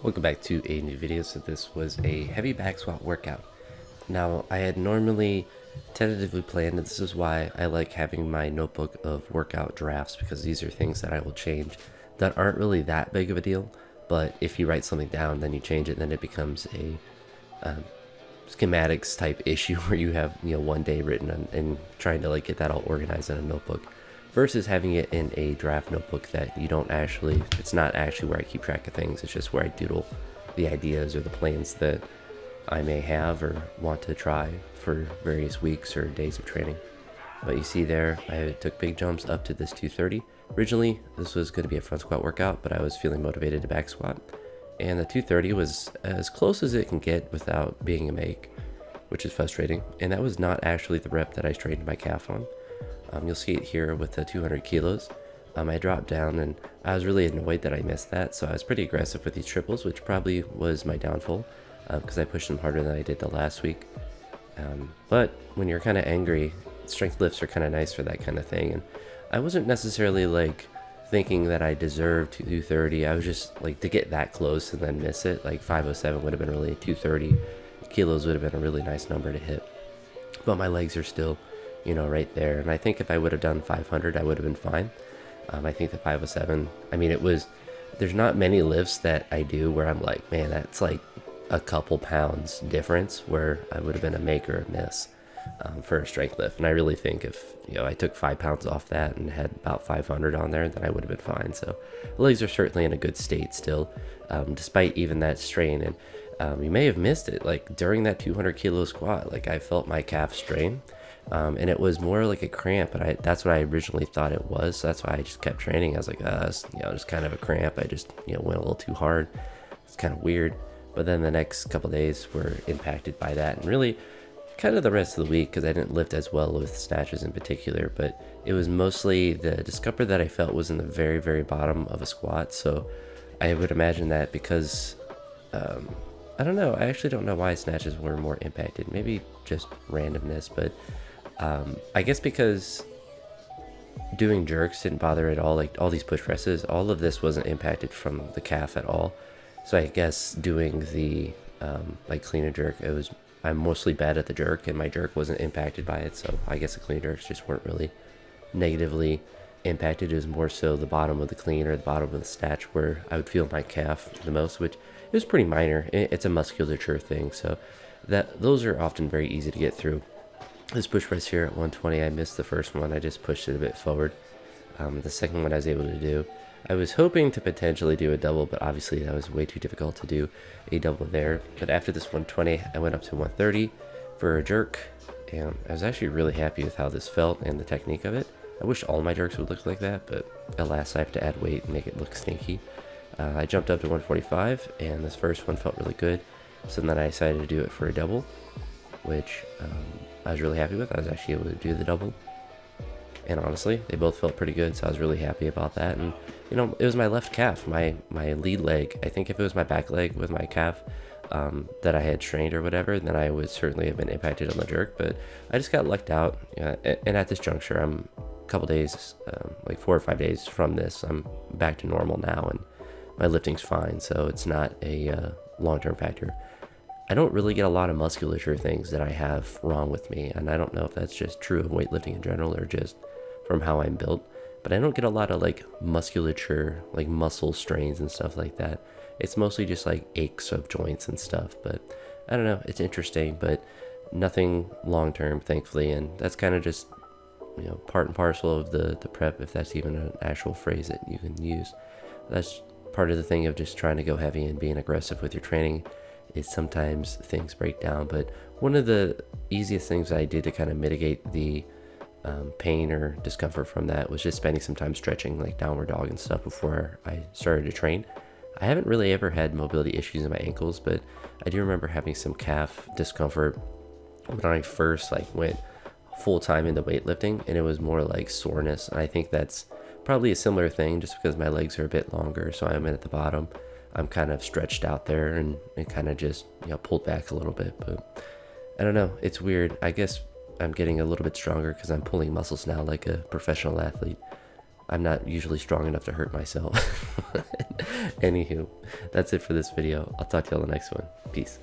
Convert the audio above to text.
Welcome back to a new video. So this was a heavy back squat workout. Now I had normally tentatively planned, and this is why I like having my notebook of workout drafts, because these are things that I will change that aren't really that big of a deal, but if you write something down then you change it, then it becomes a schematics type issue where you have one day written and trying to like get that all organized in a notebook versus having it in a draft notebook that you don't actually, it's not actually where I keep track of things, it's just where I doodle the ideas or the plans that I may have or want to try for various weeks or days of training. But you see there, I took big jumps up to this 230. Originally, this was going to be a front squat workout, but I was feeling motivated to back squat. And the 230 was as close as it can get without being a make, which is frustrating. And that was not actually the rep that I strained my calf on. You'll see it here with the 200 kilos. I dropped down and I was really annoyed that I missed that, so I was pretty aggressive with these triples, which probably was my downfall because I pushed them harder than I did the last week. But when you're kind of angry, strength lifts are kind of nice for that kind of thing. And I wasn't necessarily like thinking that I deserved 230. I was just like, to get that close and then miss it, like 507 would have been really 230 kilos would have been a really nice number to hit. But my legs are still right there. And I think if I would have done 500, I would have been fine. I think the 507, there's not many lifts that I do where I'm like, man, that's like a couple pounds difference where I would have been a make or a miss for a strength lift. And I really think if, I took 5 pounds off that and had about 500 on there, then I would have been fine. So the legs are certainly in a good state still, despite even that strain. And you may have missed it, like during that 200 kilo squat, like I felt my calf strain. And it was more like a cramp, and that's what I originally thought it was. So that's why I just kept training. I was like, it's, just kind of a cramp. I just, went a little too hard. It's kind of weird. But then the next couple days were impacted by that, and really kind of the rest of the week, because I didn't lift as well with snatches in particular. But it was mostly the discomfort that I felt was in the very, very bottom of a squat. So I would imagine that because, I don't know. I actually don't know why snatches were more impacted. Maybe just randomness, but I guess because doing jerks didn't bother at all, like all these push presses, all of this wasn't impacted from the calf at all. So I guess doing the like clean and jerk, I'm mostly bad at the jerk, and my jerk wasn't impacted by it. So I guess the clean jerks just weren't really negatively impacted. It was more so the bottom of the clean or the bottom of the snatch where I would feel my calf the most, which is pretty minor. It's a musculature thing, so those are often very easy to get through. This push press here at 120, I missed the first one. I just pushed it a bit forward. The second one I was able to do. I was hoping to potentially do a double, but obviously that was way too difficult to do a double there. But after this 120, I went up to 130 for a jerk, and I was actually really happy with how this felt and the technique of it. I wish all my jerks would look like that, but alas, I have to add weight and make it look stinky. I jumped up to 145, and this first one felt really good. So then I decided to do it for a double, which I was really happy with. I was actually able to do the double, and honestly they both felt pretty good, so I was really happy about that. And it was my left calf, my lead leg. I think if it was my back leg with my calf that I had strained or whatever, then I would certainly have been impacted on the jerk, but I just got lucked out. And at this juncture, I'm a couple days, like 4 or 5 days from this, I'm back to normal now, and my lifting's fine, so it's not a long-term factor. I don't really get a lot of musculature things that I have wrong with me, and I don't know if that's just true of weightlifting in general or just from how I'm built, but I don't get a lot of like musculature, like muscle strains and stuff like that. It's mostly just like aches of joints and stuff, but I don't know, it's interesting, but nothing long-term, thankfully. And that's kind of just part and parcel of the prep, if that's even an actual phrase that you can use. That's part of the thing of just trying to go heavy and being aggressive with your training, is sometimes things break down. But one of the easiest things I did to kind of mitigate the pain or discomfort from that was just spending some time stretching, like downward dog and stuff, before I started to train. I haven't really ever had mobility issues in my ankles, but I do remember having some calf discomfort when I first went full time into weightlifting, and it was more like soreness. And I think that's probably a similar thing, just because my legs are a bit longer, so I'm at the bottom. I'm kind of stretched out there and kind of just pulled back a little bit. But I don't know, it's weird. I guess I'm getting a little bit stronger because I'm pulling muscles now like a professional athlete. I'm not usually strong enough to hurt myself. Anywho, that's it for this video. I'll talk to you on the next one. Peace.